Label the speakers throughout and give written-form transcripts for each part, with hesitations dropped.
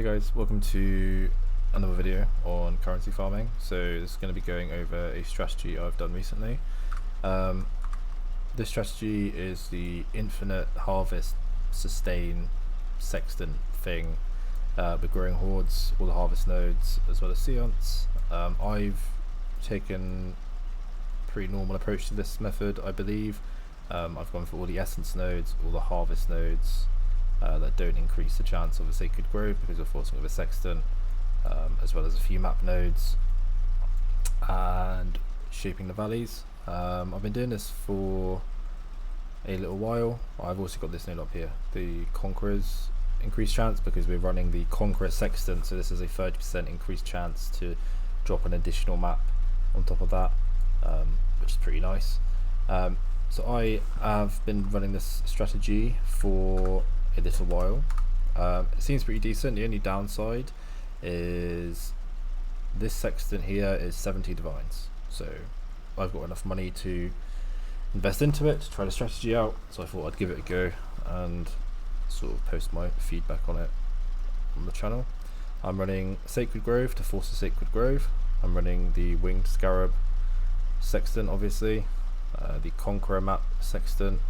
Speaker 1: Hey guys, welcome to another video on currency farming. So this is going to be going over a strategy I've done recently. This strategy is the infinite harvest sustain sextant thing with growing hordes, all the harvest nodes as well as seance. I've taken a pretty normal approach to this method, I believe. I've gone for all the essence nodes, all the harvest nodes, that don't increase the chance of a sacred grove because we're forcing with a sextant, as well as a few map nodes and shaping the valleys. I've been doing this for a little while. I've also got this node up here, the Conqueror's increased chance, because we're running the Conqueror Sextant, so this is a 30% increased chance to drop an additional map on top of that, which is pretty nice. So I have been running this strategy for a little while. It seems pretty decent. The only downside is this sextant here is 70 divines, so I've got enough money to invest into it to try the strategy out, so I thought I'd give it a go and sort of post my feedback on it on the channel. I'm running Sacred Grove to force a Sacred Grove. I'm running the Winged Scarab Sextant, obviously, the Conqueror map Sextant,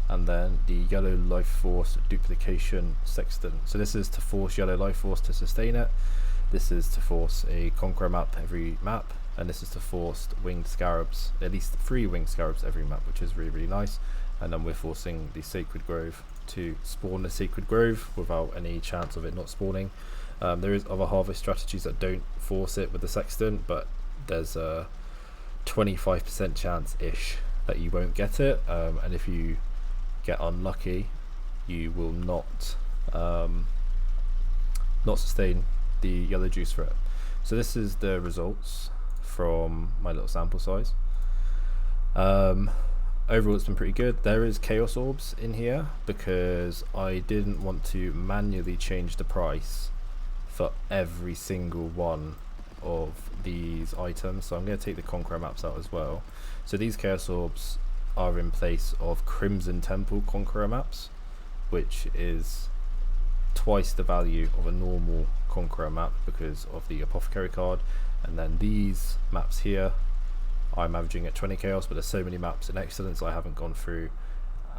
Speaker 1: and then the Yellow Life Force duplication Sextant. So this is to force Yellow Life Force to sustain it, this is to force a Conqueror map every map, and this is to force Winged Scarabs, at least 3 Winged Scarabs every map, which is really nice. And then we're forcing the Sacred Grove to spawn the Sacred Grove without any chance of it not spawning. There is other harvest strategies that don't force it with the Sextant, but there's a 25% chance-ish that you won't get it, and if you get unlucky, you will not sustain the yellow juice for it. So this is the results from my little sample size. Overall it's been pretty good. There is chaos orbs in here because I didn't want to manually change the price for every single one of these items, so I'm going to take the Conqueror maps out as well. So these chaos orbs are in place of Crimson Temple Conqueror maps, which is twice the value of a normal Conqueror map because of the Apothecary card. And then these maps here, I'm averaging at 20 chaos, but there's so many maps in Excellence I haven't gone through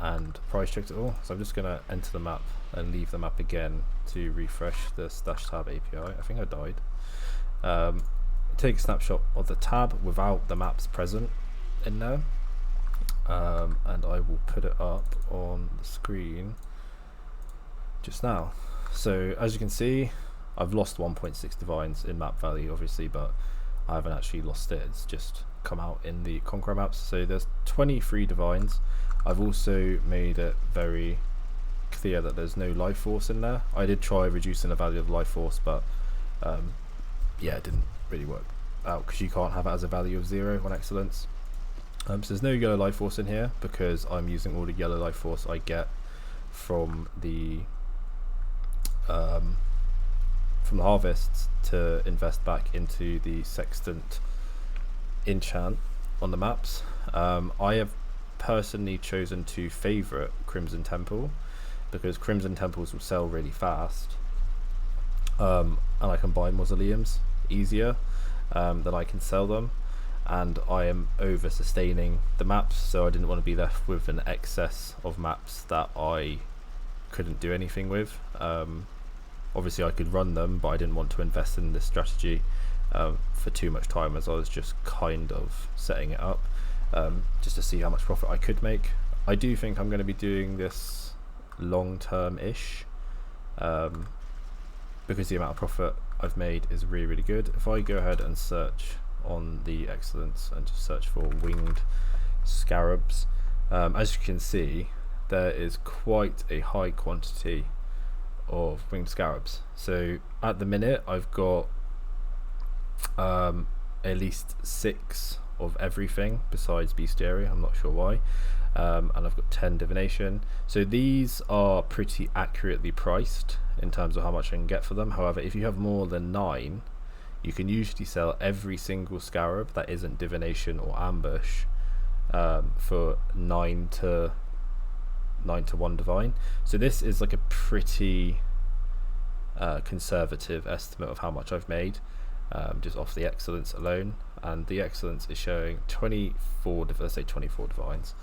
Speaker 1: and price checked it all. So I'm just going to enter the map and leave the map again to refresh the stash tab API. I think I died. Take a snapshot of the tab without the maps present in there. And I will put it up on the screen just now. So as you can see, I've lost 1.6 divines in map value obviously, but I haven't actually lost it, it's just come out in the Conqueror maps. So there's 23 divines. I've also made it very clear that there's no life force in there. I did try reducing the value of life force, but yeah, it didn't really work out because you can't have it as a value of 0 on Excellence. So there's no yellow life force in here because I'm using all the yellow life force I get from the harvests to invest back into the Sextant enchant on the maps. I have personally chosen to favourite Crimson Temple because Crimson Temples will sell really fast, and I can buy mausoleums easier than I can sell them. And I am over sustaining the maps, so I didn't want to be left with an excess of maps that I couldn't do anything with. Obviously I could run them, but I didn't want to invest in this strategy for too much time, as I was just kind of setting it up just to see how much profit I could make. I do think I'm going to be doing this long term ish because the amount of profit I've made is really good. If I go ahead and search on the Excellence and just search for Winged Scarabs, as you can see there is quite a high quantity of Winged Scarabs. So at the minute I've got at least 6 of everything besides Bestiary, I'm not sure why, and I've got 10 divination. So these are pretty accurately priced in terms of how much I can get for them. However, if you have more than 9, you can usually sell every single scarab that isn't divination or ambush for 9 to 1 divine. So this is like a pretty conservative estimate of how much I've made, just off the excellence alone, and the excellence is showing 24 divines.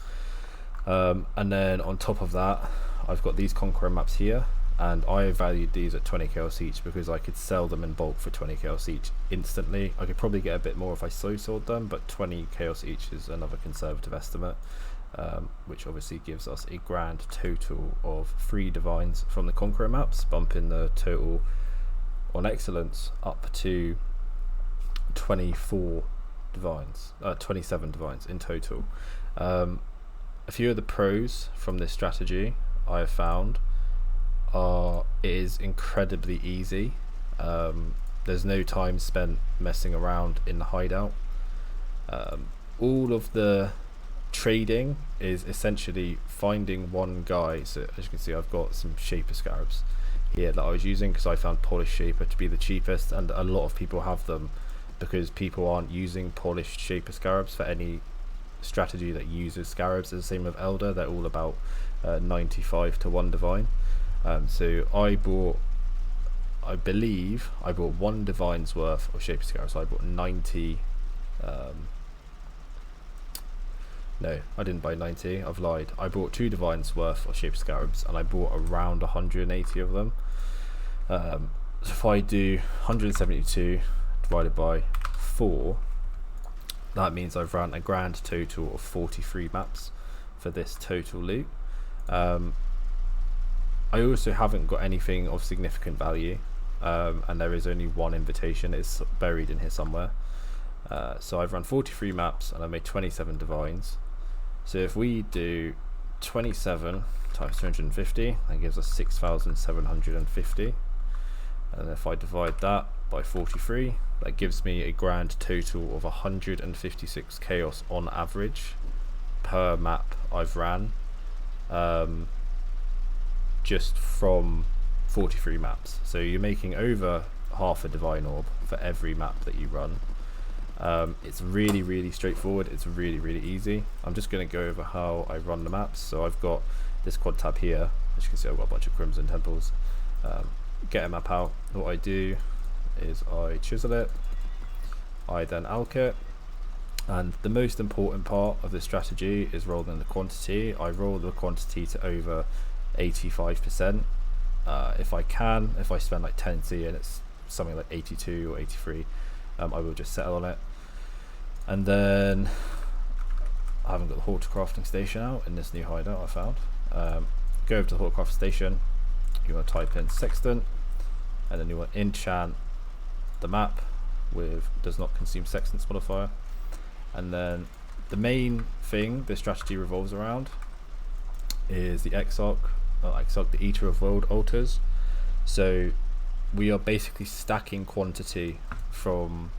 Speaker 1: And then on top of that, I've got these conqueror maps here, and I valued these at 20 chaos each because I could sell them in bulk for 20 chaos each instantly. I could probably get a bit more if I slow sold them, but 20 chaos each is another conservative estimate, which obviously gives us a grand total of 3 divines from the conqueror maps, bumping the total on excellence up to 24 divines, 27 divines in total. A few of the pros from this strategy I have found are it is incredibly easy. There's no time spent messing around in the hideout. All of the trading is essentially finding one guy. So as you can see, I've got some shaper scarabs here that I was using because I found polished shaper to be the cheapest, and a lot of people have them because people aren't using polished shaper scarabs for any strategy that uses scarabs. Is the same with elder. They're all about 95 to 1 divine. So I believe I bought 1 divine's worth of shaper scarabs. So I bought 90. No, I didn't buy 90. I've lied. I bought 2 divines worth of shaper scarabs, and I bought around 180 of them. So if I do 172 divided by 4, that means I've run a grand total of 43 maps for this total loot. I also haven't got anything of significant value, and there is only 1 invitation. It's buried in here somewhere. So I've run 43 maps and I made 27 divines. So if we do 27 times 250, that gives us 6,750. And if I divide that by 43, that gives me a grand total of 156 chaos on average per map I've ran, just from 43 maps. So you're making over half a divine orb for every map that you run. It's really straightforward. It's really easy. I'm just going to go over how I run the maps. So I've got this quad tab here. As you can see, I've got a bunch of crimson temples. Get a map out. What I do is I chisel it, I then alch it, and the most important part of this strategy is rolling the quantity. I roll the quantity to over 85%. If I can, if I spend like 10C and it's something like 82 or 83, I will just settle on it. And then I haven't got the horticrafting station out in this new hideout I found. Go over to the horticraft station, you want to type in Sextant, and then you want enchant the map with does not consume Sextant's modifier. And then the main thing this strategy revolves around is the Exarch, the Eater of World altars. So we are basically stacking quantity from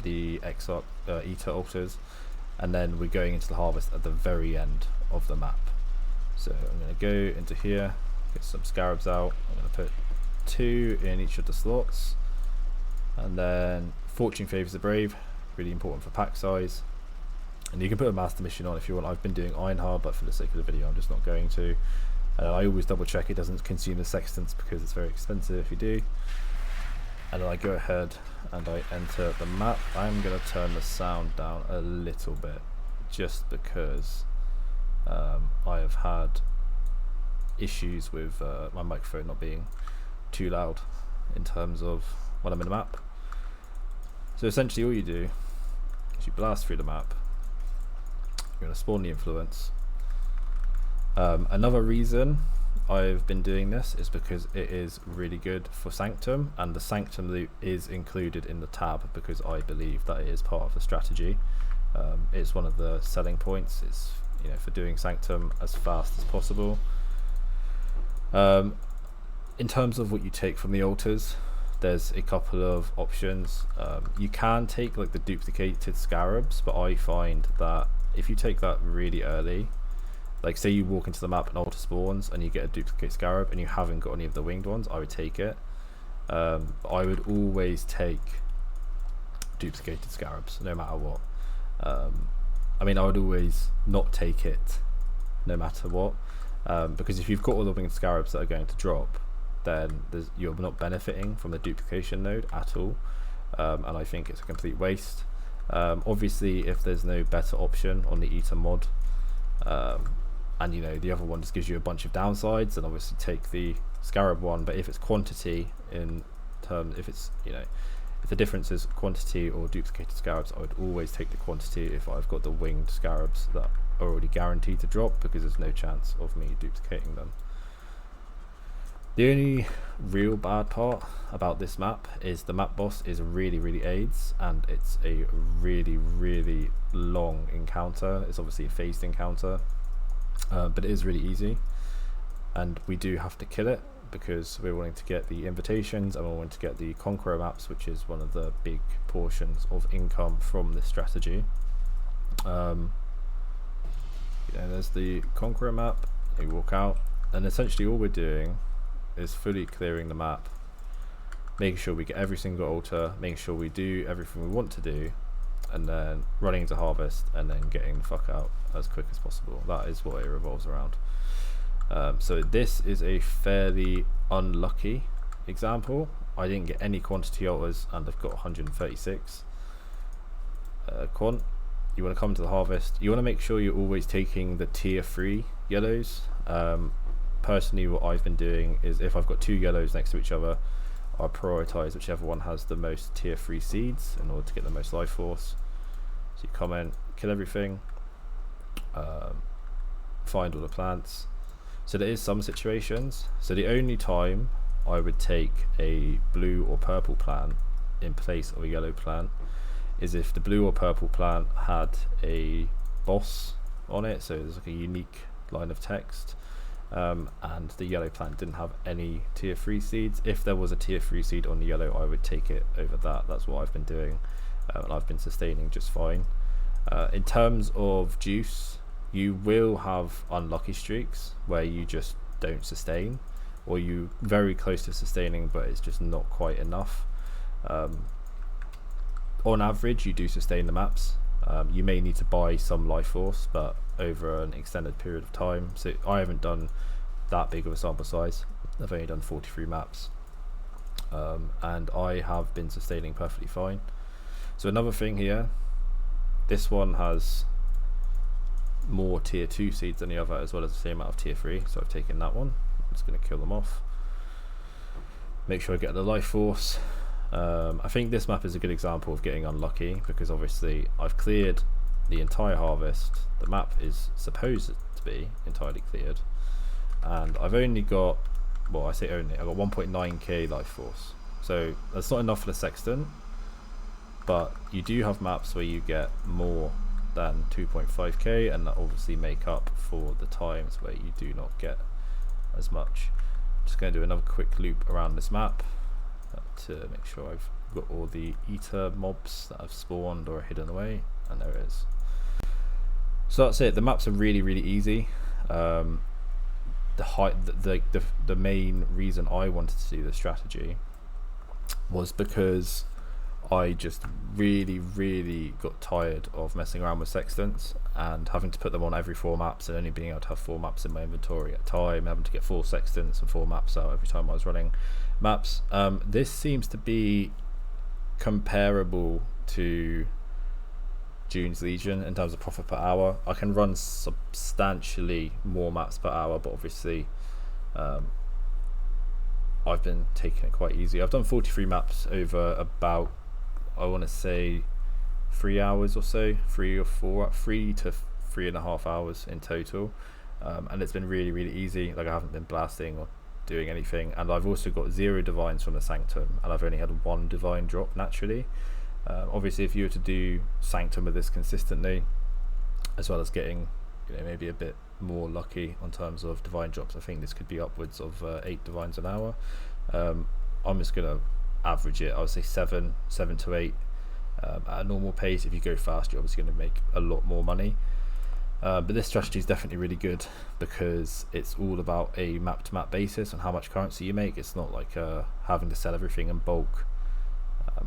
Speaker 1: the Exarch Eater altars, and then we're going into the harvest at the very end of the map. So I'm going to go into here, get some scarabs out. I'm going to put 2 in each of the slots, and then Fortune Favours the Brave, really important for pack size. And you can put a master mission on if you want. I've been doing Iron Hard, but for the sake of the video I'm just not going to. I always double check it doesn't consume the Sextants because it's very expensive if you do. And then I go ahead and I enter the map. I'm going to turn the sound down a little bit just because I have had issues with my microphone not being too loud in terms of when I'm in the map. So essentially all you do is you blast through the map. You're going to spawn the influence. Another reason I've been doing this is because it is really good for Sanctum, and the Sanctum loot is included in the tab because I believe that it is part of the strategy. It's one of the selling points. It's for doing Sanctum as fast as possible. In terms of what you take from the altars, there's a couple of options. You can take like the duplicated scarabs, but I find that if you take that really early, like say you walk into the map and altar spawns and you get a duplicate scarab and you haven't got any of the winged ones, I would take it. But I would always take duplicated scarabs no matter what. I mean, I would always not take it no matter what, because if you've got all the winged scarabs that are going to drop, then you're not benefiting from the duplication node at all, and I think it's a complete waste. Obviously, if there's no better option on the eater mod, and you know the other one just gives you a bunch of downsides, then obviously take the Scarab one. But if it's quantity in terms, if it's, you know, if the difference is quantity or duplicated Scarabs, I would always take the quantity if I've got the winged Scarabs that are already guaranteed to drop, because there's no chance of me duplicating them. The only real bad part about this map is the map boss is really AIDS, and it's a really long encounter. It's obviously a phased encounter, but it is really easy, and we do have to kill it because we're wanting to get the invitations and we're wanting to get the conqueror maps, which is one of the big portions of income from this strategy. Yeah, there's the conqueror map. You walk out, and essentially all we're doing is fully clearing the map, making sure we get every single altar, making sure we do everything we want to do, and then running into harvest and then getting the fuck out as quick as possible. That is what it revolves around. So this is a fairly unlucky example. I didn't get any quantity altars and I've got 136 quant. You want to come to the harvest, you want to make sure you're always taking the tier 3 yellows. Personally, what I've been doing is if I've got 2 yellows next to each other, I prioritize whichever one has the most tier 3 seeds in order to get the most life force. So you come in, kill everything, find all the plants. So there is some situations, so the only time I would take a blue or purple plant in place of a yellow plant is if the blue or purple plant had a boss on it, so there's like a unique line of text, and the yellow plant didn't have any tier 3 seeds. If there was a tier 3 seed on the yellow, I would take it over that. That's what I've been doing, and I've been sustaining just fine. In terms of juice, you will have unlucky streaks where you just don't sustain, or you very close to sustaining but it's just not quite enough. On average you do sustain the maps. You may need to buy some life force, but over an extended period of time. So I haven't done that big of a sample size. I've only done 43 maps, and I have been sustaining perfectly fine. So another thing here, this one has more tier 2 seeds than the other, as well as the same amount of tier 3, so I've taken that one. I'm just going to kill them off, make sure I get the life force. I think this map is a good example of getting unlucky, because obviously I've cleared the entire harvest, the map is supposed to be entirely cleared, and I've only got, well I say only, I've got 1.9k life force, so that's not enough for the Sextant, but you do have maps where you get more than 2.5k, and that obviously make up for the times where you do not get as much. Just going to do another quick loop around this map to make sure I've got all the eater mobs that have spawned or are hidden away, and there it is. So that's it. The maps are really easy. The main reason I wanted to do this strategy was because I just really got tired of messing around with sextants and having to put them on every 4 maps and only being able to have 4 maps in my inventory at a time, having to get 4 sextants and 4 maps out every time I was running maps. This seems to be comparable to June's Legion in terms of profit per hour. I can run substantially more maps per hour, but obviously I've been taking it quite easy. I've done 43 maps over about, I want to say 3 hours or so, 3 to 3.5 hours in total, and it's been really easy. Like, I haven't been blasting or doing anything, and I've also got 0 divines from the Sanctum, and I've only had 1 divine drop naturally. Obviously if you were to do Sanctum with this consistently, as well as getting, you know, maybe a bit more lucky on terms of divine drops, I think this could be upwards of 8 divines an hour. I'm just gonna average it. I would say 7 to 8 at a normal pace. If you go fast, you're obviously going to make a lot more money, but this strategy is definitely really good because it's all about a map to map basis and how much currency you make. It's not like having to sell everything in bulk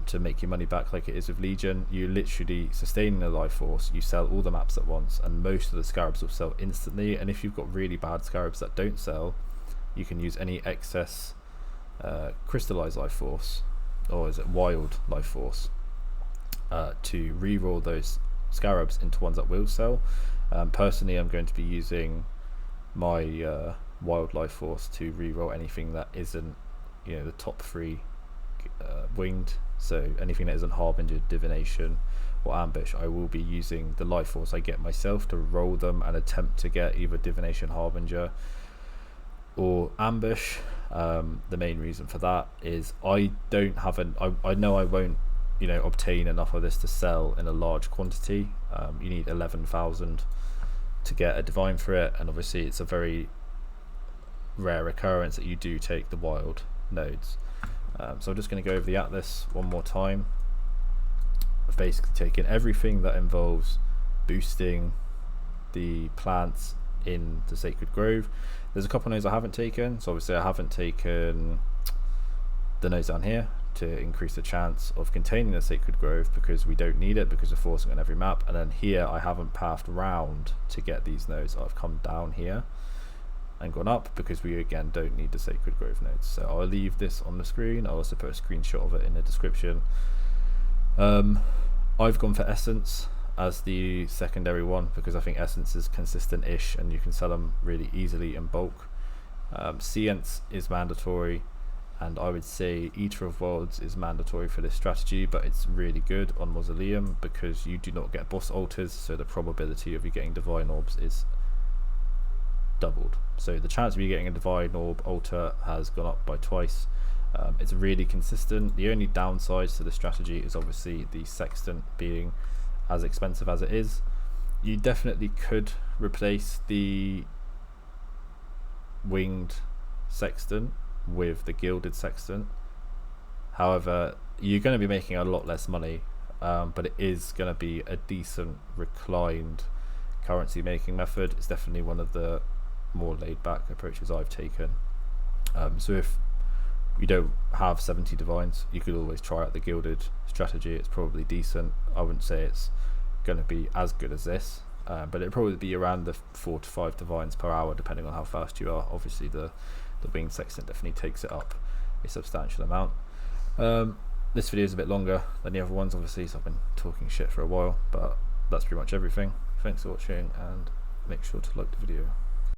Speaker 1: to make your money back like it is with Legion. You literally sustaining the life force, you sell all the maps at once, and most of the scarabs will sell instantly. And if you've got really bad scarabs that don't sell, you can use any excess crystallized life force, or is it wild life force, to reroll those scarabs into ones that will sell. Personally, I'm going to be using my wild life force to reroll anything that isn't, the top 3 winged. So anything that isn't harbinger, divination, or ambush, I will be using the life force I get myself to roll them and attempt to get either divination, harbinger, or ambush. The main reason for that is I don't have I know I won't obtain enough of this to sell in a large quantity. You need 11,000 to get a divine for it, and obviously it's a very rare occurrence that you do take the wild nodes. So I'm just going to go over the atlas one more time. I've basically taken everything that involves boosting the plants in the Sacred Grove. There's a couple of nodes I haven't taken, so obviously I haven't taken the nodes down here to increase the chance of containing the Sacred Grove, because we don't need it because we're forcing on every map. And then here I haven't pathed round to get these nodes. I've come down here and gone up because we again don't need the Sacred Grove nodes. So I'll leave this on the screen. I'll also put a screenshot of it in the description. I've gone for Essence as the secondary one because I think Essence is consistent-ish and you can sell them really easily in bulk. Science is mandatory, and I would say Eater of Worlds is mandatory for this strategy, but it's really good on Mausoleum because you do not get boss altars, so the probability of you getting Divine Orbs is doubled. So the chance of you getting a Divine Orb altar has gone up by twice. It's really consistent. The only downsides to the strategy is obviously the Sextant being as expensive as it is. You definitely could replace the winged Sextant with the gilded Sextant. However, you're going to be making a lot less money, but it is going to be a decent reclined currency making method. It's definitely one of the more laid back approaches I've taken. So if you don't have 70 divines, you could always try out the gilded strategy. It's probably decent. I wouldn't say it's going to be as good as this, but it'll probably be around the 4 to 5 divines per hour depending on how fast you are. Obviously the winged Sextant definitely takes it up a substantial amount. This video is a bit longer than the other ones obviously, so I've been talking shit for a while, but that's pretty much everything. Thanks for watching and make sure to like the video.